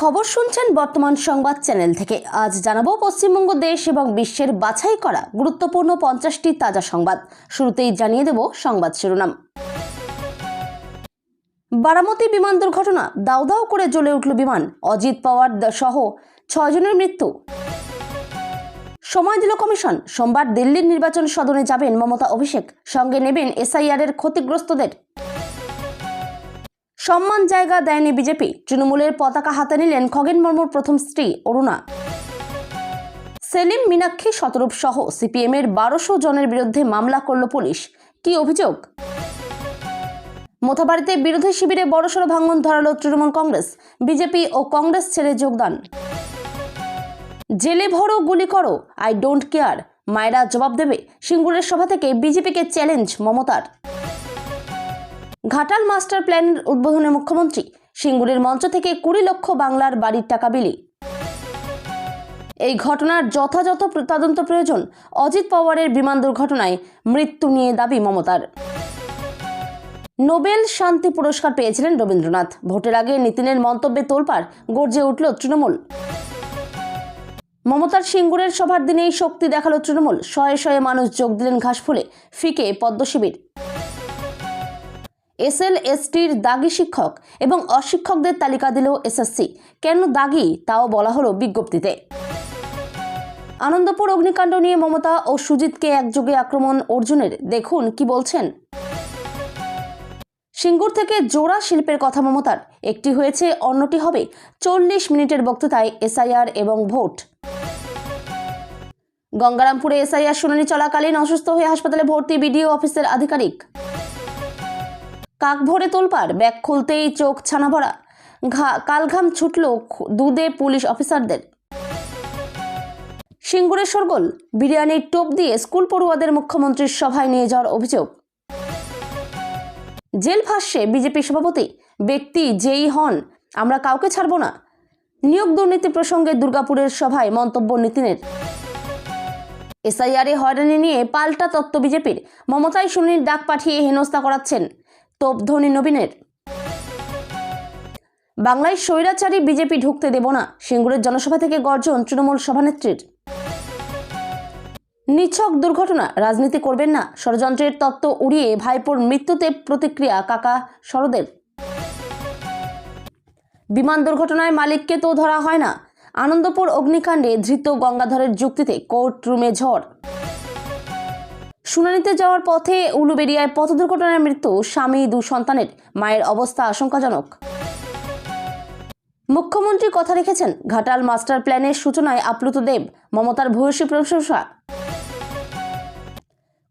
খবর শুনছেন বর্তমান সংবাদ চ্যানেল থেকে। আজ জানাবো পশ্চিমবঙ্গ দেশ এবং বিশ্বের বাছাই করা গুরুত্বপূর্ণ 50টি তাজা সংবাদ। শুরুতেই জানিয়ে দেব সংবাদ শিরোনাম। বারামতি বিমান দুর্ঘটনা, দাউ দাউ করে জ্বলে উঠল বিমান, অজিত পাওয়ার সহ 6 জনের মৃত্যু। সময় দিল কমিশন, সোমবার দিল্লির নির্বাচন সদনে যাবেন মমতা অভিষেক, সঙ্গে নেবেন এসআইআর এর ক্ষতিগ্রস্তদের। সম্মান জায়গা দেয়নি বিজেপি, তৃণমূলের পতাকা হাতে নিলেন খগেন মুর্মুর প্রথম স্ত্রী অরুণা। সেলিম, মীনাক্ষী, শতরূপ সহ সিপিএম এর 1200 জনের বিরুদ্ধে মামলা করল পুলিশ। কি অভিযোগ? মোথাবাড়িতে বিরোধী শিবিরে বড়সড় ভাঙন ধরালো তৃণমূল কংগ্রেস, বিজেপি ও কংগ্রেস ছেড়ে যোগদান। জেলে ভরো, গুলি করো, আই ডোন্ট কেয়ার, মায়েরা জবাব দেবে, সিঙ্গুরের সভা থেকে বিজেপিকে চ্যালেঞ্জ মমতার। ঘাটাল মাস্টার প্ল্যানের উদ্বোধনে মুখ্যমন্ত্রী, সিঙ্গুরের মঞ্চ থেকে 20 লক্ষ বাংলার বাড়ির টাকা বিলি। এই ঘটনার যথাযথ তদন্ত প্রয়োজন, অজিত পাওয়ারের বিমান দুর্ঘটনায় মৃত্যু নিয়ে দাবি মমতার। নোবেল শান্তি পুরস্কার পেয়েছিলেন রবীন্দ্রনাথ, ভোটের আগে নীতিনের মন্তব্যে তোলপাড়, গর্জে উঠল তৃণমূল। মমতার সিঙ্গুরের সভার দিনেই শক্তি দেখালো তৃণমূল, শয়ে শয়ে মানুষ যোগ দিলেন ঘাসফুলে, ফিকে পদ্ম শিবির। এসএলএসটির দাগি শিক্ষক এবং অশিক্ষকদের তালিকা দিল এসএসসি, কেন দাগি তাও বলা হলো বিজ্ঞপ্তিতে। আনন্দপুর অগ্নিকাণ্ড নিয়ে মমতা ও সুজিতকে একযোগে আক্রমণ অর্জুনের, দেখুন কি বলছেন। সিঙ্গুর থেকে জোড়া শিল্পের কথা মমতার, একটি হয়েছে অন্যটি হবে, 40 মিনিটের বক্তৃতায় এসআইআর এবং ভোট। গঙ্গারামপুরে এসআইআর শুনানি চলাকালীন অসুস্থ হয়ে হাসপাতালে ভর্তি বিডিও অফিসের আধিকারিক। কাক ভরে তোলপাড়, ব্যাগ খুলতেই চোখ ছানা ভরা, কালঘাম ছুটল দুধে পুলিশ অফিসারদের। সিঙ্গুরে শোরগোল, বিরিয়ানির টোপ দিয়ে স্কুল পড়ুয়াদের মুখ্যমন্ত্রীর সভায় নিয়ে যাওয়ার অভিযোগ। জেল ভাষ্যে বিজেপি সভাপতি, ব্যক্তি যেই হন আমরা কাউকে ছাড়ব না। নিয়োগ দুর্নীতি প্রসঙ্গে দুর্গাপুরের সভায় মন্তব্য নীতিনের। এসআইআর এ হয়রানি নিয়ে পাল্টা তত্ত্ব বিজেপির, মমতাই শুনানির ডাক পাঠিয়ে হেনস্থা করাচ্ছেন, তোপধ্বনি নবীনের। বাংলায় স্বৈরাচারী বিজেপি ঢুকতে দেব না, সিঙ্গুরের জনসভা থেকে গর্জন তৃণমূল সভানেত্রীর। নিছক দুর্ঘটনা, রাজনীতি করবেন না, ষড়যন্ত্রের তত্ত্ব উড়িয়ে ভাইপোর মৃত্যুতে প্রতিক্রিয়া কাকা শরদের। বিমান দুর্ঘটনায় মালিককে তো ধরা হয় না, আনন্দপুর অগ্নিকাণ্ডে ধৃত গঙ্গাধরের যুক্তিতে কোর্ট রুমে ঝড়। শুনানিতে যাওয়ার পথে উলুবেড়িয়ায় পথ দুর্ঘটনায় মৃত্যু স্বামী, 2 সন্তানের, মায়ের অবস্থা আশঙ্কাজনক। মুখ্যমন্ত্রী কথা রেখেছেন, ঘাটাল মাস্টার প্ল্যানের সূচনায় আপ্লুত দেব, মমতার ভূয়সী প্রশংসা।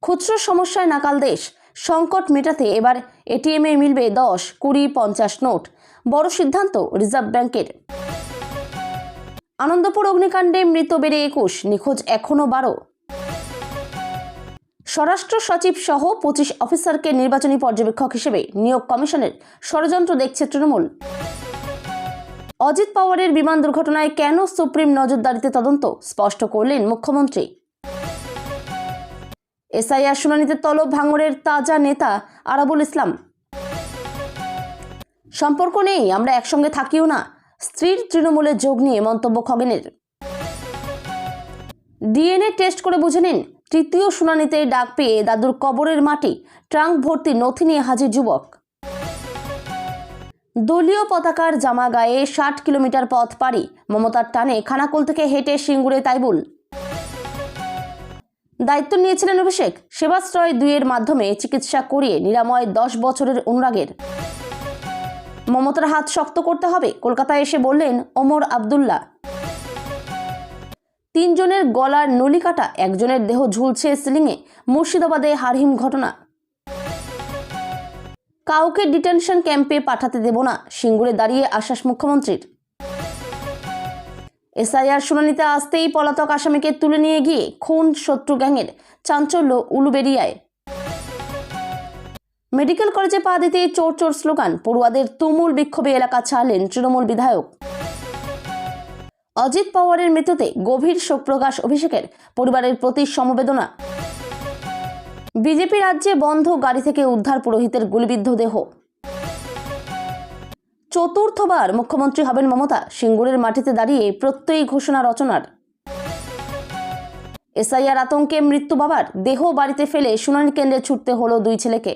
খুচরো সমস্যায় নাকাল দেশ, সংকট মেটাতে এবার এটিএমে মিলবে 10, 20, 50 নোট, বড় সিদ্ধান্ত রিজার্ভ ব্যাংকের। আনন্দপুর অগ্নিকাণ্ডে মৃত বেড়ে 21, নিখোঁজ এখনো 12। স্বরাষ্ট্র সচিব সহ 25 অফিসারকে নির্বাচনী পর্যবেক্ষক হিসেবে নিয়োগ কমিশনের, ষড়যন্ত্র দেখছে তৃণমূল। অজিত পাওয়ারের বিমান দুর্ঘটনায় কেন সুপ্রিম নজরদারিতে তদন্ত, স্পষ্ট করলেন মুখ্যমন্ত্রী। এসআইআর শুনানিতে তলব ভাঙড়ের তাজা নেতা আরাবুল ইসলাম। সম্পর্ক নেই, আমরা একসঙ্গে থাকিও না, স্ত্রীর তৃণমূলে যোগ নিয়ে মন্তব্য খগেনের। ডিএনএ টেস্ট করে বুঝে নিন, তৃতীয় শুনানিতে ডাক পেয়ে দাদুর কবরের মাটি, ট্রাঙ্ক ভর্তি নথি নিয়ে হাজির যুবক। দলীয় পতাকার জামা গায়ে 60 কিলোমিটার পথ পাড়ি, মমতার টানে খানাকুল থেকে হেঁটে সিঙ্গুরে তাইবুল। দায়িত্ব নিয়েছিলেন অভিষেক, সেবাশ্রয় 2 এর মাধ্যমে চিকিৎসা করিয়ে নিরাময় 10 বছরের অনুরাগের। মমতার হাত শক্ত করতে হবে, কলকাতায় এসে বললেন ওমর আবদুল্লাহ। 3 জনের গলার নলি কাটা, 1 জনের দেহ ঝুলছে সিলিংয়ে, মুর্শিদাবাদে হারহিম ঘটনা। কাউকে ডিটেনশন ক্যাম্পে পাঠাতে দেব না, সিঙ্গুরে দাঁড়িয়ে আশ্বাস মুখ্যমন্ত্রীর। এসআইআর শুনানিতে আসতেই পলাতক আসামিকে তুলে নিয়ে গিয়ে খুন শত্রু গ্যাংয়ের, চাঞ্চল্য উলুবেড়িয়ায়। মেডিকেল কলেজে পা দিতেই চোর চোর স্লোগান, পড়ুয়াদের তুমুল বিক্ষোভে এলাকা ছাড়লেন তৃণমূল বিধায়ক। অজিত পাওয়ারের মৃত্যুতে গভীর শোক প্রকাশ অভিষেকের, পরিবারের প্রতি সমবেদনা। বিজেপি রাজ্যে বন্ধ গাড়ি থেকে উদ্ধার পুরোহিতের গুলিবিদ্ধ দেহ। চতুর্থবার মুখ্যমন্ত্রী হবেন মমতা, সিঙ্গুরের মাটিতে দাঁড়িয়ে প্রত্যয়ী ঘোষণা রচনার। এসআইআর আতঙ্কে মৃত্যু বাবার, দেহ বাড়িতে ফেলে শুনানি কেন্দ্রে ছুটতে হলো দুই ছেলেকে।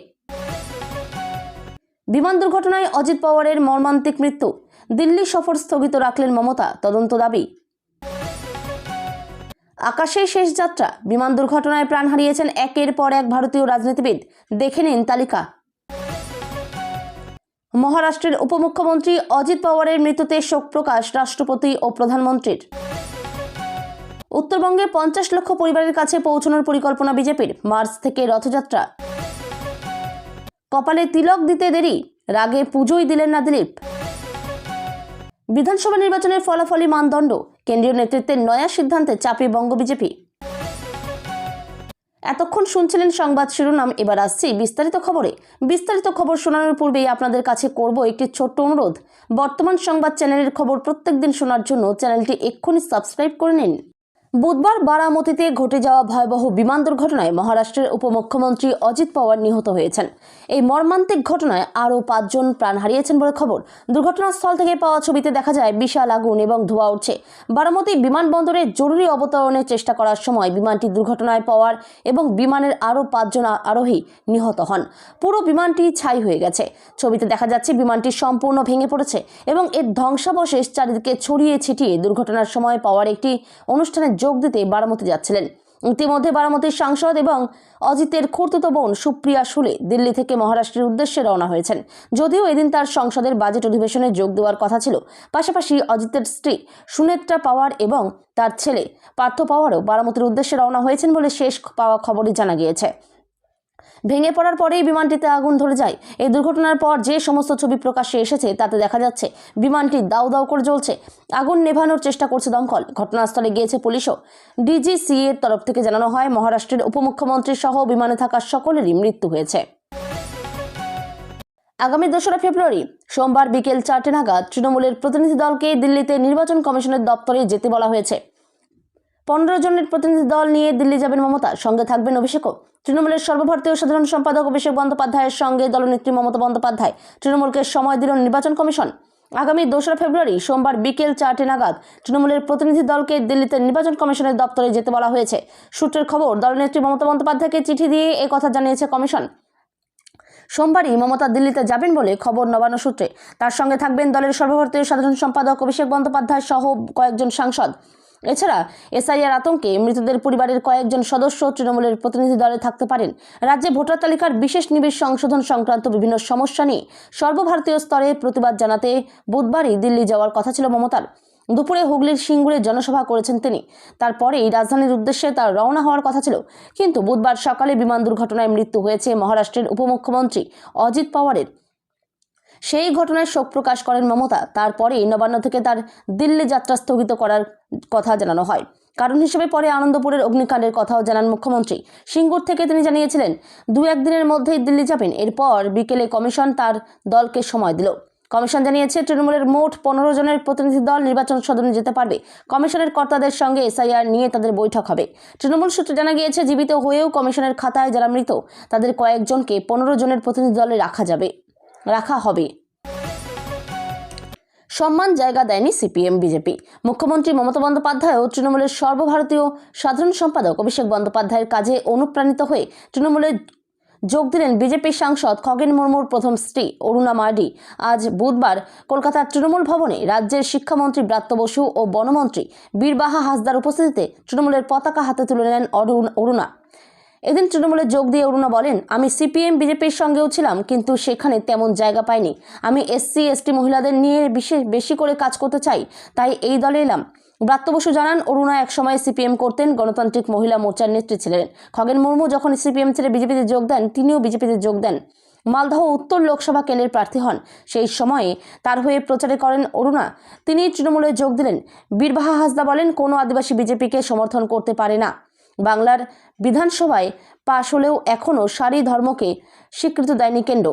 বিমান দুর্ঘটনায় অজিত পাওয়ারের মর্মান্তিক মৃত্যু, দিল্লি সফর স্থগিত রাখলেন মমতা, তদন্ত দাবি। আকাশে শেষ যাত্রা, বিমান দুর্ঘটনায় প্রাণ হারিয়েছেন একের পর এক ভারতীয় রাজনীতিবিদ, দেখে নিন তালিকা। মহারাষ্ট্রের উপমুখ্যমন্ত্রী অজিত পাওয়ারের মৃত্যুতে শোক প্রকাশ রাষ্ট্রপতি ও প্রধানমন্ত্রীর। উত্তরবঙ্গে 50 লক্ষ পরিবারের কাছে পৌঁছানোর পরিকল্পনা বিজেপির, মার্চ থেকে রথযাত্রা। কপালে তিলক দিতে দেরি, রাগে পুজোই দিলেন না দিলীপ। বিধানসভা নির্বাচনের ফলাফলই মানদণ্ড, কেন্দ্রীয় নেতৃত্বের নয়া সিদ্ধান্তে চাপে বঙ্গ বিজেপি। এতক্ষণ শুনছিলেন সংবাদ শিরোনাম, এবার আসছি বিস্তারিত খবরে। বিস্তারিত খবর শোনানোর পূর্বেই আপনাদের কাছে করব একটি ছোট্ট অনুরোধ। বর্তমান সংবাদ চ্যানেলের খবর প্রত্যেকদিন শোনার জন্য চ্যানেলটি এক্ষুনি সাবস্ক্রাইব করে নিন। বুধবার বারামতিতে ঘটে যাওয়া ভয়াবহ বিমান দুর্ঘটনায় মহারাষ্ট্রের উপমুখ্যমন্ত্রী অজিত পাওয়ার নিহত হয়েছেন। এই মর্মান্তিক ঘটনায় আরও 5 জন প্রাণ হারিয়েছেন বলে খবর। দুর্ঘটনাস্থল থেকে পাওয়া ছবিতে দেখা যায় বিশাল আগুন এবং ধোঁয়া উঠছে। বারামতি বিমানবন্দরে জরুরি অবতরণের চেষ্টা করার সময় বিমানটি দুর্ঘটনায় পাওয়ার এবং বিমানের আরও 5 জন আরোহী নিহত হন। পুরো বিমানটি ছাই হয়ে গেছে। ছবিতে দেখা যাচ্ছে বিমানটি সম্পূর্ণ ভেঙে পড়েছে এবং এর ধ্বংসাবশেষ চারিদিকে ছড়িয়ে ছিটিয়ে। দুর্ঘটনার সময় পাওয়ার একটি অনুষ্ঠানে যোগ দিতে বারামতি যাচ্ছিলেন। ইতিমধ্যে বারামতির সাংসদ এবং অজিতের খুড়তুতো বোন সুপ্রিয়া সুলে দিল্লি থেকে মহারাষ্ট্রের উদ্দেশ্যে রওনা হয়েছেন। যদিও এদিন তার সংসদের বাজেট অধিবেশনে যোগ দেওয়ার কথা ছিল। পাশাপাশি অজিতের স্ত্রী সুনেত্রা পাওয়ার এবং তার ছেলে পার্থ পাওয়ারও বারামতির উদ্দেশ্যে রওনা হয়েছেন বলে শেষ পাওয়া খবরে জানা গিয়েছে। ভেঙে পড়ার পরেই বিমানটিতে আগুন ধরে যায়। এই দুর্ঘটনার পর যে সমস্ত ছবি প্রকাশ্যে এসেছে তাতে দেখা যাচ্ছে বিমানটি দাউ দাউ করে জ্বলছে। আগুন নেভানোর চেষ্টা করছে দমকল। ঘটনাস্থলে গিয়েছে পুলিশও। ডিজিসিএ এর তরফ থেকে জানানো হয়, মহারাষ্ট্রের উপমুখ্যমন্ত্রী সহ বিমানে থাকা সকলেরই মৃত্যু হয়েছে। আগামী 2রা ফেব্রুয়ারি সোমবার বিকেল 4টে নাগাদ তৃণমূলের প্রতিনিধি দলকে দিল্লিতে নির্বাচন কমিশনের দপ্তরে যেতে বলা হয়েছে। 15 জনের প্রতিনিধি দল নিয়ে দিল্লি যাবেন মমতা, সঙ্গে থাকবেন অভিষেকও। তৃণমূলের সর্বভারতীয় সাধারণ সম্পাদক অভিষেক বন্দ্যোপাধ্যায়ের সঙ্গে দলনেত্রী মমতা বন্দ্যোপাধ্যায়। তৃণমূলকে সময় দিল নির্বাচন কমিশন। আগামী 2রা ফেব্রুয়ারি সোমবার বিকেল 4টে নাগাদ তৃণমূলের প্রতিনিধি দলকে দিল্লিতে নির্বাচন কমিশনের দপ্তরে যেতে বলা হয়েছে। সূত্রের খবর, দলনেত্রী মমতা বন্দ্যোপাধ্যায়কে চিঠি দিয়ে কথা জানিয়েছে কমিশন। সোমবারই মমতা দিল্লিতে যাবেন বলে খবর নবান্ন সূত্রে। তার সঙ্গে থাকবেন দলের সর্বভারতীয় সাধারণ সম্পাদক অভিষেক বন্দ্যোপাধ্যায় সহ কয়েকজন সাংসদ। এছাড়া এসআইআর আতঙ্কে মৃতদের পরিবারের কয়েকজন সদস্য তৃণমূলের প্রতিনিধি দলে থাকতে পারেন। রাজ্যে ভোটার তালিকার বিশেষ নিবিড় সংশোধন সংক্রান্ত বিভিন্ন সমস্যা নিয়ে সর্বভারতীয় স্তরে প্রতিবাদ জানাতে বুধবারই দিল্লি যাওয়ার কথা ছিল মমতার। দুপুরে হুগলির সিঙ্গুরে জনসভা করেছেন তিনি। তারপরেই রাজধানীর উদ্দেশ্যে তার রওনা হওয়ার কথা ছিল। কিন্তু বুধবার সকালে বিমান দুর্ঘটনায় মৃত্যু হয়েছে মহারাষ্ট্রের উপমুখ্যমন্ত্রী অজিত পাওয়ারের। সেই ঘটনায় শোক প্রকাশ করেন মমতা। তারপরেই নবান্ন থেকে তার দিল্লি যাত্রা স্থগিত করার কথা জানানো হয়। কারণ হিসেবে পরে আনন্দপুরের অগ্নিকাণ্ডের কথাও জানান মুখ্যমন্ত্রী। সিঙ্গুর থেকে তিনি জানিয়েছিলেন 2-1 দিনের মধ্যেই দিল্লি যাবেন। এরপর বিকেলে কমিশন তার দলকে সময় দিল। কমিশন জানিয়েছে তৃণমূলের মোট 15 জনের প্রতিনিধি দল নির্বাচন সদনে যেতে পারবে। কমিশনের কর্তাদের সঙ্গে এসআইআর নিয়ে তাদের বৈঠক হবে। তৃণমূল সূত্রে জানা গিয়েছে, জীবিত হয়েও কমিশনের খাতায় যারা মৃত তাদের কয়েকজনকে 15 জনের প্রতিনিধি দলে রাখা হবে। সম্মান জায়গা দেয়নি সিপিএম বিজেপি। মুখ্যমন্ত্রী মমতা বন্দ্যোপাধ্যায় ও তৃণমূলের সর্বভারতীয় সাধারণ সম্পাদক অভিষেক বন্দ্যোপাধ্যায়ের কাজে অনুপ্রাণিত হয়ে তৃণমূলে যোগ দিলেন বিজেপির সাংসদ খগেন মুর্মুর প্রথম স্ত্রী অরুণা মার্ডি। আজ বুধবার কলকাতার তৃণমূল ভবনে রাজ্যের শিক্ষামন্ত্রী ব্রাত্য বসু ও বনমন্ত্রী বীরবাহা হাসদার উপস্থিতিতে তৃণমূলের পতাকা হাতে তুলে নেন অরুণা। এদিন তৃণমূলে যোগ দিয়ে অরুণা বলেন, আমি সিপিএম বিজেপির সঙ্গেও ছিলাম, কিন্তু সেখানে তেমন জায়গা পাইনি। আমি SC/ST মহিলাদের নিয়ে বেশি করে কাজ করতে চাই, তাই এই দলে এলাম। ব্রাত্য বসু জানান, অরুণা একসময় সিপিএম করতেন, গণতান্ত্রিক মহিলা মোর্চার নেত্রী ছিলেন। খগেন মুর্মু যখন সিপিএম ছেড়ে বিজেপিতে যোগ দেন, তিনিও বিজেপিতে যোগ দেন। মালদহ উত্তর লোকসভা কেন্দ্রের প্রার্থী হন। সেই সময়ে তার হয়ে প্রচারে করেন অরুণা। তিনি তৃণমূলে যোগ দিলেন। বীরবাহা হাসদা বলেন, কোনো আদিবাসী বিজেপিকে সমর্থন করতে পারে না। বাংলার বিধানসভায় পাশ হলেও এখনও সারি ধর্মকে স্বীকৃতি দেয়নি কেন্দ্র।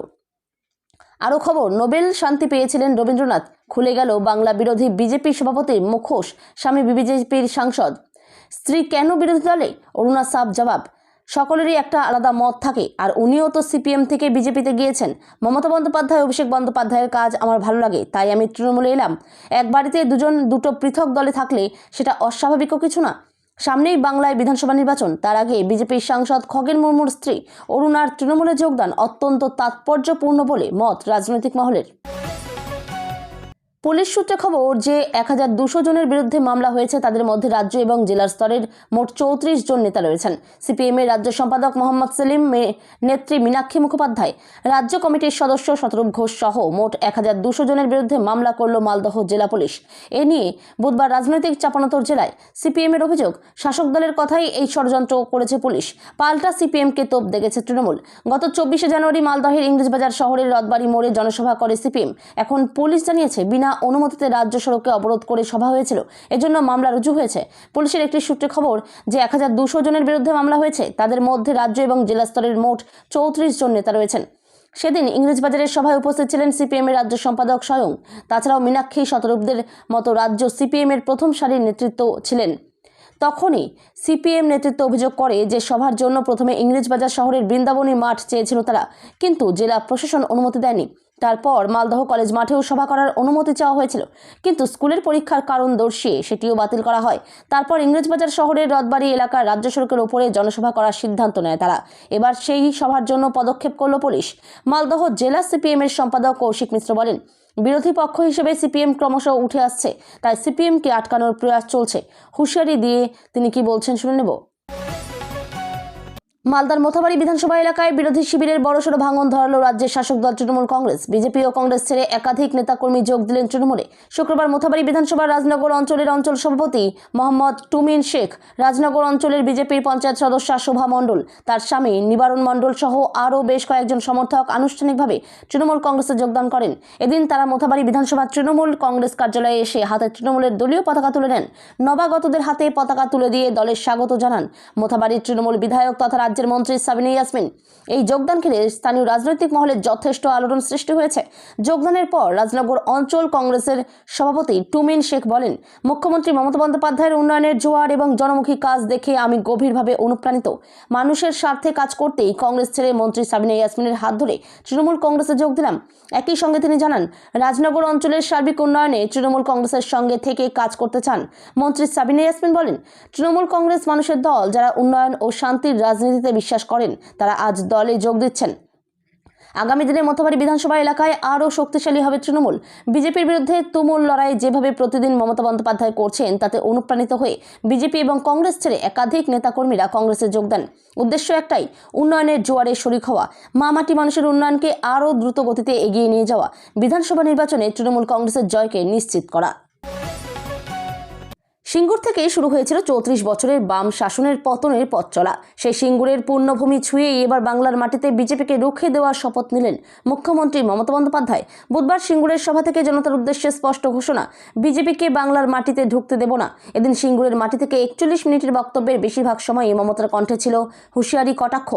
আরও খবর, নোবেল শান্তি পেয়েছিলেন রবীন্দ্রনাথ। খুলে গেল বাংলা বিরোধী বিজেপি সভাপতির মুখোশ। স্বামী বিজেপির সাংসদ, স্ত্রী কেন বিরোধী দলে? অরুণা সাফ জবাব। সকলেরই একটা আলাদা মত থাকে, আর উনিও তো সিপিএম থেকে বিজেপিতে গিয়েছেন। মমতা বন্দ্যোপাধ্যায়, অভিষেক বন্দ্যোপাধ্যায়ের কাজ আমার ভালো লাগে, তাই আমি তৃণমূলে এলাম। এক বাড়িতে দুটো পৃথক দলে থাকলে সেটা অস্বাভাবিকও কিছু না। সামনেই বাংলায় বিধানসভা নির্বাচন, তার আগে বিজেপির সাংসদ খগেন মুর্মুর স্ত্রী অরুণার তৃণমূলে যোগদান অত্যন্ত তাৎপর্যপূর্ণ বলে মত রাজনৈতিক মহলের। পুলিশ সূত্রে খবর যে 1200 জনের বিরুদ্ধে মামলা হয়েছে, তাদের মধ্যে রাজ্য এবং জেলার স্তরের মোট 34 জন নেতা রয়েছেন। সিপিএম এর রাজ্য সম্পাদক মোহাম্মদ সেলিম, নেত্রী মীনাক্ষী মুখোপাধ্যায়, রাজ্য কমিটির সদস্য শতরূপ ঘোষ সহ মোট 1200 জনের বিরুদ্ধে মামলা করল মালদহ জেলা পুলিশ। এ নিয়ে বুধবার রাজনৈতিক চাপানোতর জেলায় সিপিএম এর অভিযোগ, শাসক দলের কথাই এই ষড়যন্ত্র করেছে পুলিশ। পাল্টা সিপিএমকে তোপ দেখেছে তৃণমূল। গত 24শে জানুয়ারি মালদহের ইংরেজবাজার শহরের রথবাড়ি মোড়ে জনসভা করে সিপিএম। এখন পুলিশ জানিয়েছে বিনা অনুমতিতে রাজ্য সড়কে অবরোধ করে সভা হয়েছিল, এজন্য মামলা রুজু হয়েছে। পুলিশের একটি সূত্রে খবর যে 1200 জনের বিরুদ্ধে মামলা হয়েছে, তাদের মধ্যে রাজ্য এবং জেলা স্তরের মোট 34 জন নেতা রয়েছেন। সেদিন ইংরেজবাজারের সভায় উপস্থিত ছিলেন সিপিএম এর রাজ্য সম্পাদক স্বয়ং। তাছাড়াও মীনাক্ষী, শতরূপদের মতো রাজ্য সিপিএম এর প্রথম সারির নেতৃত্ব ছিলেন। তখনই সিপিএম নেতৃত্ব অভিযোগ করে যে সভার জন্য প্রথমে ইংরেজবাজার শহরের বৃন্দাবনী মাঠ চেয়েছিল তারা, কিন্তু জেলা প্রশাসন অনুমতি দেয়নি। তারপর মালদহ কলেজ মাঠেও সভা করার অনুমতি চাওয়া হয়েছিল, কিন্তু স্কুলের পরীক্ষার কারণ দর্শিয়ে সেটিও বাতিল করা হয়। তারপর ইংরেজবাজার শহরের রথবাড়ি এলাকার রাজ্য সড়কের ওপরে জনসভা করার সিদ্ধান্ত নেয় তারা। এবার সেই সভার জন্য পদক্ষেপ করল পুলিশ। মালদহ জেলা সিপিএম এর সম্পাদক কৌশিক মিশ্র বলেন, বিরোধী পক্ষ হিসেবে সিপিএম ক্রমশ উঠে আসছে, তাই সিপিএমকে আটকানোর প্রয়াস চলছে। হুঁশিয়ারি দিয়ে তিনি কি বলছেন শুনে নেব। মালদার মোথাবাড়ি বিধানসভা এলাকায় বিরোধী শিবিরের বড়সড় ভাঙন ধরালো রাজ্যের শাসক দল তৃণমূল কংগ্রেস। বিজেপি ও কংগ্রেস ছেড়ে একাধিক নেতাকর্মী যোগ দিলেন তৃণমূলে। শুক্রবার মোথাবাড়ি বিধানসভার রাজনগর অঞ্চলের অঞ্চল সভাপতি মোহাম্মদ টুমিন শেখ, রাজনগর অঞ্চলের বিজেপির পঞ্চায়েত সদস্য শোভা মণ্ডল, তার স্বামী নিবারণ মণ্ডল সহ আরও বেশ কয়েকজন সমর্থক আনুষ্ঠানিকভাবে তৃণমূল কংগ্রেসে যোগদান করেন। এদিন তারা মোথাবাড়ি বিধানসভা তৃণমূল কংগ্রেস কার্যালয়ে এসে হাতে তৃণমূলের দলীয় পতাকা তুলে নেন। নবাগতদের হাতে পতাকা তুলে দিয়ে দলের স্বাগত জানান মোথাবাড়ির তৃণমূল বিধায়ক তথা রাজ্যের মন্ত্রী সাবিনা ইয়াসমিন। এই যোগদান ঘিরে স্থানীয় রাজনৈতিক মহলে যথেষ্ট আলোড়ন সৃষ্টি হয়েছে। যোগদানের পর রাজনগর অঞ্চল কংগ্রেসের সভাপতি টুমিন শেখ বলেন, মুখ্যমন্ত্রী মমতা বন্দ্যোপাধ্যায়ের উন্নয়নের জোয়ার এবং জনমুখী কাজ দেখে আমি গভীরভাবে অনুপ্রাণিত। মানুষের স্বার্থে কাজ করতেই কংগ্রেস ছেড়ে মন্ত্রী সাবিনা ইয়াসমিনের হাত ধরে তৃণমূল কংগ্রেসে যোগ দিলাম। একই সঙ্গে তিনি জানান, রাজনগর অঞ্চলের সার্বিক উন্নয়নে তৃণমূল কংগ্রেসের সঙ্গে থেকে কাজ করতে চান। মন্ত্রী সাবিনা ইয়াসমিন বলেন, তৃণমূল কংগ্রেস মানুষের দল, যারা উন্নয়ন ও শান্তির রাজনীতিতে বিশ্বাস করেন, তারা আজ দলে যোগ দিচ্ছেন। আগামী দিনে মোথাবাড়ি বিধানসভা এলাকায় আরও শক্তিশালী হবে তৃণমূল। বিজেপির বিরুদ্ধে তুমুল লড়াই যেভাবে প্রতিদিন মমতা বন্দ্যোপাধ্যায় করছেন, তাতে অনুপ্রাণিত হয়ে বিজেপি এবং কংগ্রেস ছেড়ে একাধিক নেতাকর্মীরা কংগ্রেসে যোগ দেন। উদ্দেশ্য একটাই, উন্নয়নের জোয়ারে শরিক হওয়া, মামাটি মানুষের উন্নয়নকে আরও দ্রুত গতিতে এগিয়ে নিয়ে যাওয়া, বিধানসভা নির্বাচনে তৃণমূল কংগ্রেসের জয়কে নিশ্চিত করা। সিঙ্গুর থেকে শুরু হয়েছিল 34 বছরের বাম শাসনের পতনের পথ চলা। সেই সিঙ্গুরের পূর্ণভূমি ছুঁয়েই এবার বাংলার মাটিতে বিজেপিকে রুখে দেওয়ার শপথ নিলেন মুখ্যমন্ত্রী মমতা বন্দ্যোপাধ্যায়। বুধবার সিঙ্গুরের সভা থেকে জনতার উদ্দেশ্যে স্পষ্ট ঘোষণা, বিজেপিকে বাংলার মাটিতে ঢুকতে দেব না। এদিন সিঙ্গুরের মাটি থেকে 41 মিনিটের বক্তব্যের বেশিরভাগ সময়ই মমতার কণ্ঠে ছিল হুঁশিয়ারি, কটাক্ষ।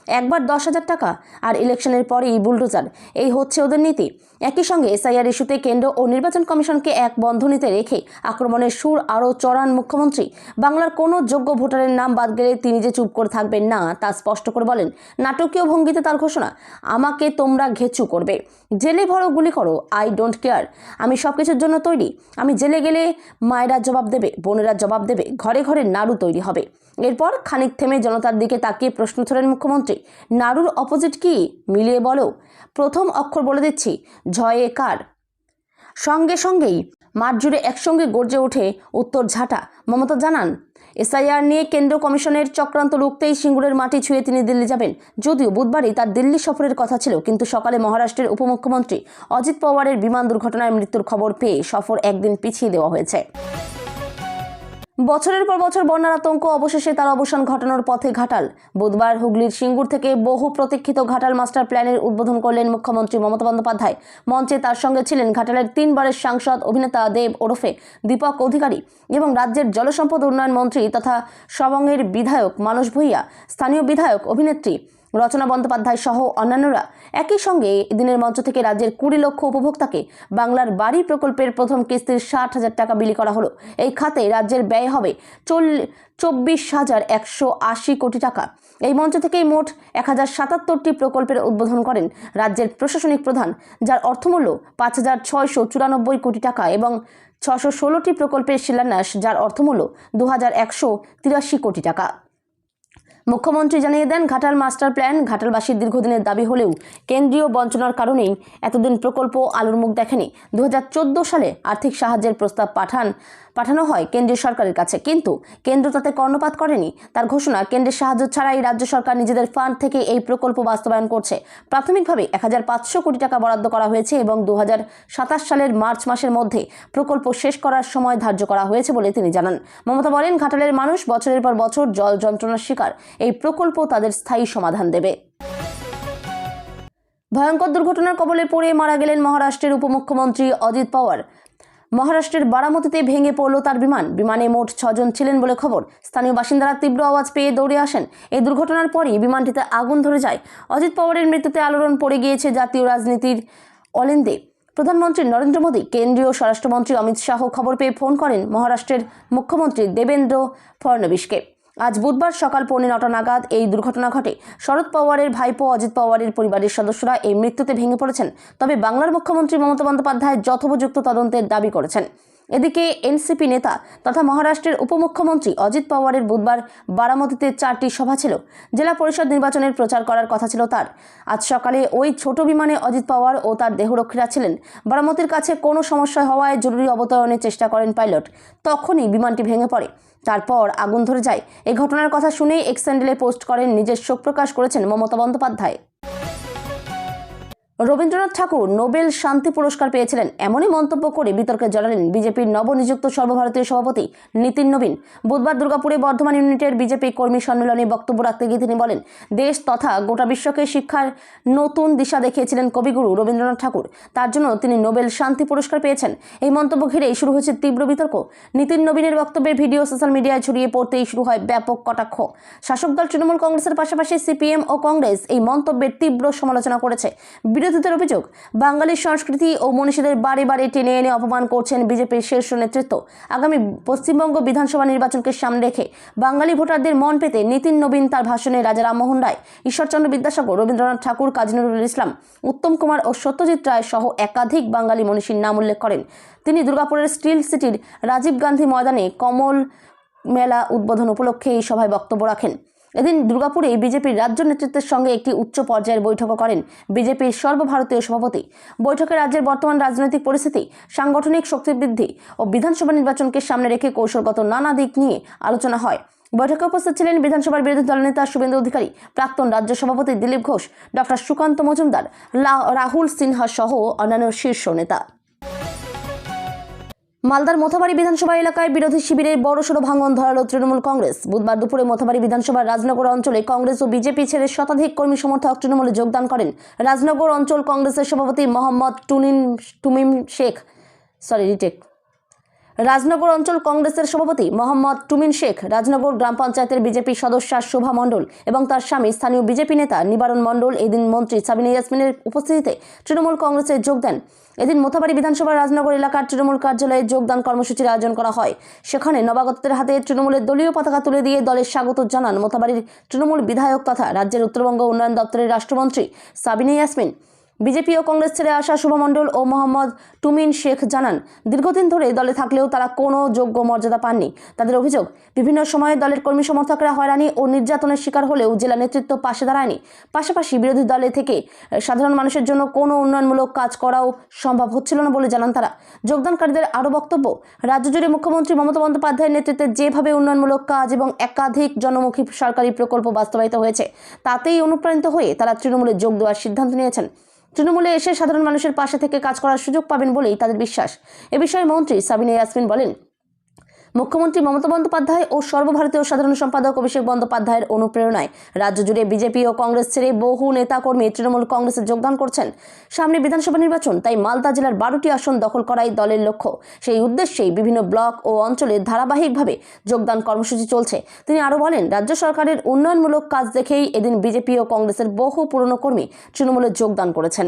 একবার 10,000 টাকা আর ইলেকশনের পরেই বুলডোজার, এই হচ্ছে ওদের নীতি। একই সঙ্গে এসআইআর ইস্যুতে কেন্দ্র ও নির্বাচন কমিশনকে এক বন্ধনীতে রেখে আক্রমণের সুর আরও চড়ান মুখ্যমন্ত্রী। বাংলার কোনো যোগ্য ভোটারের নাম বাদ গেলে তিনি যে চুপ করে থাকবেন না, তা স্পষ্ট করে বলেন। নাটকীয় ভঙ্গিতে তার ঘোষণা, আমাকে তোমরা ঘেঁচু করবে, জেলে ভরো, গুলি করো, আই ডোন্ট কেয়ার, আমি সব কিছুর জন্য তৈরি। আমি জেলে গেলে মায়েরা জবাব দেবে, বোনেরা জবাব দেবে, ঘরে ঘরে নাড়ু তৈরি হবে। এরপর খানিক থেমে জনতার দিকে তাকিয়ে প্রশ্ন তোলেন মুখ্যমন্ত্রী, নাড়ুর অপোজিট কি মিলিয়ে বলো। প্রথম অক্ষর বলে দিচ্ছি, ঝয়ে কার। সঙ্গে সঙ্গেই মাঠ জুড়ে একসঙ্গে গর্জে ওঠে উত্তর ঝাঁটা। মমতা জানান, এসআইআর নিয়ে কেন্দ্র কমিশনের চক্রান্ত রুখতেই সিঙ্গুরের মাটি ছুঁয়ে তিনি দিল্লি যাবেন। যদিও বুধবারই তার দিল্লি সফরের কথা ছিল, কিন্তু সকালে মহারাষ্ট্রের উপমুখ্যমন্ত্রী অজিত পাওয়ারের বিমান দুর্ঘটনায় মৃত্যুর খবর পেয়ে সফর একদিন পিছিয়ে দেওয়া হয়েছে। বছরের পর বছর বন্যার আতঙ্ক, অবশেষে তার অবসান ঘটানোর পথে ঘাটাল। বুধবার হুগলির সিঙ্গুর থেকে বহু প্রতীক্ষিত ঘাটাল মাস্টার প্ল্যানের উদ্বোধন করলেন মুখ্যমন্ত্রী মমতা বন্দ্যোপাধ্যায়। মঞ্চে তার সঙ্গে ছিলেন ঘাটালের 3 বারের সাংসদ অভিনেতা দেব ওরফে দীপক অধিকারী এবং রাজ্যের জলসম্পদ উন্নয়ন মন্ত্রী তথা সবংয়ের বিধায়ক মানস ভূঁইয়া, স্থানীয় বিধায়ক অভিনেত্রী রচনা বন্দ্যোপাধ্যায় সহ অন্যান্যরা একই সঙ্গে এদিনের মঞ্চ থেকে রাজ্যের 20 লক্ষ উপভোক্তাকে বাংলার বাড়ি প্রকল্পের প্রথম কিস্তির 60,000 টাকা বিলি করা হলো। এই খাতে রাজ্যের ব্যয় হবে 24,180 কোটি টাকা। এই মঞ্চ থেকেই মোট 1077টি প্রকল্পের উদ্বোধন করেন রাজ্যের প্রশাসনিক প্রধান, যার অর্থমূল্য 5,694 কোটি টাকা, এবং 616টি প্রকল্পের শিলান্যাস, যার অর্থমূল্য 2,183 কোটি টাকা। মুখ্যমন্ত্রী জানিয়ে দেন, ঘাটাল মাস্টার প্ল্যান ঘাটালবাসীর দীর্ঘদিনের দাবি হলেও কেন্দ্রীয় বঞ্চনার কারণেই এতদিন প্রকল্প আলোর মুখ দেখেনি। 2014 সালে আর্থিক সাহায্যের প্রস্তাব পাঠানো হয় কেন্দ্রীয় সরকারের কাছে, কিন্তু কেন্দ্র তাতে কর্ণপাত করেনি। তার ঘোষণা, কেন্দ্রের সাহায্য ছাড়াই রাজ্য সরকার নিজেদের ফান্ড থেকে এই প্রকল্প বাস্তবায়ন করছে। প্রাথমিকভাবে 1,500 কোটি টাকা বরাদ্দ করা হয়েছে এবং 2027 সালের মার্চ মাসের মধ্যে প্রকল্প শেষ করার সময় ধার্য করা হয়েছে বলে তিনি জানান। মমতা বলেন, ঘাটালের মানুষ বছরের পর বছর জল যন্ত্রণার শিকার। এই প্রকল্প তাদের স্থায়ী সমাধান দেবে। ভয়ঙ্কর দুর্ঘটনার কবলে পড়ে মারা গেলেন মহারাষ্ট্রের উপমুখ্যমন্ত্রী অজিত পাওয়ার। মহারাষ্ট্রের বারামতিতে ভেঙে পড়ল তার বিমান। বিমানে মোট 6 জন ছিলেন বলে খবর। স্থানীয় বাসিন্দারা তীব্র আওয়াজ পেয়ে দৌড়ে আসেন। এই দুর্ঘটনার পরই বিমানটিতে আগুন ধরে যায়। অজিত পাওয়ারের মৃত্যুতে আলোড়ন পড়ে গিয়েছে জাতীয় রাজনীতির অলিন্দে। প্রধানমন্ত্রী নরেন্দ্র মোদী, কেন্দ্রীয় স্বরাষ্ট্রমন্ত্রী অমিত শাহ খবর পেয়ে ফোন করেন মহারাষ্ট্রের মুখ্যমন্ত্রী দেবেন্দ্র ফডনবিসকে। আজ বুধবার সকাল 9:45 নাগাদ এই দুর্ঘটনা ঘটে। শরদ পাওয়ারের ভাইপো অজিত পাওয়ারের পরিবারের সদস্যরা এই মৃত্যুতে ভেঙে পড়েছেন। তবে বাংলার মুখ্যমন্ত্রী মমতা বন্দ্যোপাধ্যায় যথোপযুক্ত তদন্তের দাবি করেছেন। এদিকে এনসিপি নেতা তথা মহারাষ্ট্রের উপমুখ্যমন্ত্রী অজিত পাওয়ারের বুধবার বারামতিতে 4টি সভা ছিল। জেলা পরিষদ নির্বাচনের প্রচার করার কথা ছিল তার। আজ সকালে ওই ছোট বিমানে অজিত পাওয়ার ও তার দেহরক্ষীরা ছিলেন। বারামতির কাছে কোনো সমস্যা হওয়ায় জরুরি অবতরণের চেষ্টা করেন পাইলট। তখনই বিমানটি ভেঙে পড়ে। তারপর আগুন ধরে যায়। এই ঘটনার কথা শুনেই এক্স হ্যান্ডেলে পোস্ট করেন, নিজের শোক প্রকাশ করেছেন মমতা বন্দ্যোপাধ্যায়। রবীন্দ্রনাথ ঠাকুর নোবেল শান্তি পুরস্কার পেয়েছিলেন, এমনই মন্তব্য করে বিতর্কে জড়ালেন বিজেপির নবনিযুক্ত সর্বভারতীয় সভাপতি নীতিন নবীন। বুধবার দুর্গাপুরে বর্ধমান ইউনিটের বিজেপি কর্মী সম্মেলনে বক্তব্য রাখতে গিয়ে তিনি বলেন, দেশ তথা গোটা বিশ্বকে শিক্ষার নতুন দিশা দেখিয়েছিলেন কবিগুরু রবীন্দ্রনাথ ঠাকুর। তার জন্য তিনি নোবেল শান্তি পুরস্কার পেয়েছেন। এই মন্তব্য ঘিরেই শুরু হয়েছে তীব্র বিতর্ক। নীতিন নবীনের বক্তব্যের ভিডিও সোশ্যাল মিডিয়ায় ছড়িয়ে পড়তেই শুরু হয় ব্যাপক কটাক্ষ। শাসক দল তৃণমূল কংগ্রেসের পাশাপাশি সিপিএম ও কংগ্রেস এই মন্তব্যের তীব্র সমালোচনা করেছে। বিরোধীদের অভিযোগ, বাঙালির সংস্কৃতি ও মনীষীদের বারে বারে টেনে এনে অপমান করছেন বিজেপির শীর্ষ নেতৃত্ব। আগামী পশ্চিমবঙ্গ বিধানসভা নির্বাচনকে সামনে রেখে বাঙালি ভোটারদের মন পেতে নীতিন নবীন তার ভাষণে রাজা রামমোহন রায়, ঈশ্বরচন্দ্র বিদ্যাসাগর, রবীন্দ্রনাথ ঠাকুর, কাজী নজরুল ইসলাম, উত্তম কুমার ও সত্যজিৎ রায় সহ একাধিক বাঙালি মনীষীর নাম উল্লেখ করেন। তিনি দুর্গাপুরের স্টিল সিটির রাজীব গান্ধী ময়দানে কমল মেলা উদ্বোধন উপলক্ষে এই সভায় বক্তব্য রাখেন। এদিন দুর্গাপুরে বিজেপির রাজ্য নেতৃত্বের সঙ্গে একটি উচ্চ পর্যায়ের বৈঠকও করেন বিজেপির সর্বভারতীয় সভাপতি। বৈঠকে রাজ্যের বর্তমান রাজনৈতিক পরিস্থিতি, সাংগঠনিক শক্তি বৃদ্ধি ও বিধানসভা নির্বাচনকে সামনে রেখে কৌশলগত নানা দিক নিয়ে আলোচনা হয়। বৈঠকে উপস্থিত ছিলেন বিধানসভার বিরোধী দলনেতা শুভেন্দু অধিকারী, প্রাক্তন রাজ্য সভাপতি দিলীপ ঘোষ, ডক্টর সুকান্ত মজুমদার, রাহুল সিনহা সহ অন্যান্য শীর্ষ নেতা। মালদার মোথাবাড়ি বিধানসভা এলাকায় বিরোধী শিবিরের বড়সড় ভাঙন ধরালো তৃণমূল কংগ্রেস। বুধবার দুপুরে মোথাবাড়ি বিধানসভার রাজনগর অঞ্চলে কংগ্রেস ও বিজেপি ছেড়ে শতাধিক কর্মী সমর্থক তৃণমূলে যোগদান করেন। রাজনগর অঞ্চল কংগ্রেসের সভাপতি মোহাম্মদ রাজনগর অঞ্চল কংগ্রেসের সভাপতি মোহাম্মদ টুমিন শেখ, রাজনগর গ্রাম পঞ্চায়েতের বিজেপি সদস্যা শোভা মণ্ডল এবং তার স্বামী স্থানীয় বিজেপি নেতা নিবারণ মণ্ডল এদিন মন্ত্রী সাবিনা ইয়াসমিনের উপস্থিতিতে তৃণমূল কংগ্রেসে যোগ দেন। এদিন মোথাবাড়ি বিধানসভার রাজনগর এলাকার তৃণমূল কার্যালয়ে যোগদান কর্মসূচির আয়োজন করা হয়। সেখানে নবাগতদের হাতে তৃণমূলের দলীয় পতাকা তুলে দিয়ে দলের স্বাগত জানান মোথাবাড়ির তৃণমূল বিধায়ক তথা রাজ্যের উত্তরবঙ্গ উন্নয়ন দপ্তরের রাষ্ট্রমন্ত্রী সাবিনা ইয়াসমিন। বিজেপি ও কংগ্রেস ছেড়ে আসা শুভ মণ্ডল ও মোহাম্মদ টুমিন শেখ জানান, দীর্ঘদিন ধরে দলে থাকলেও তারা কোনো যোগ্য মর্যাদা পাননি। তাদের অভিযোগ, বিভিন্ন সময়ে দলের কর্মী সমর্থকরা হয়রানি ও নির্যাতনের শিকার হলেও জেলা নেতৃত্ব পাশে দাঁড়ায়নি। পাশাপাশি বিরোধী দলে থেকে সাধারণ মানুষের জন্য কোনো উন্নয়নমূলক কাজ করাও সম্ভব হচ্ছিল না বলে জানান তারা। যোগদানকারীদের আরও বক্তব্য, রাজ্য জুড়ে মুখ্যমন্ত্রী মমতা বন্দ্যোপাধ্যায়ের নেতৃত্বে যেভাবে উন্নয়নমূলক কাজ এবং একাধিক জনমুখী সরকারি প্রকল্প বাস্তবায়িত হয়েছে, তাতেই অনুপ্রাণিত হয়ে তারা তৃণমূলে যোগ দেওয়ার সিদ্ধান্ত নিয়েছেন। তৃণমূলে এসে সাধারণ মানুষের পাশে থেকে কাজ করার সুযোগ পাবেন বলেই তাদের বিশ্বাস। এ বিষয়ে মন্ত্রী সাবিনা ইয়াসমিন বলেন, মুখ্যমন্ত্রী মমতা বন্দ্যোপাধ্যায় ও সর্বভারতীয় সাধারণ সম্পাদক অভিষেক বন্দ্যোপাধ্যায়ের অনুপ্রেরণায় রাজ্য জুড়ে বিজেপি ও কংগ্রেস ছেড়ে বহু নেতাকর্মী তৃণমূল কংগ্রেসে যোগদান করছেন। সামনে বিধানসভা নির্বাচন, তাই মালদা জেলার 12টি আসন দখল করাই দলের লক্ষ্য। সেই উদ্দেশ্যেই বিভিন্ন ব্লক ও অঞ্চলে ধারাবাহিকভাবে যোগদান কর্মসূচি চলছে। তিনি আরও বলেন, রাজ্য সরকারের উন্নয়নমূলক কাজ দেখেই এদিন বিজেপি ও কংগ্রেসের বহু পুরনো কর্মী তৃণমূলে যোগদান করেছেন।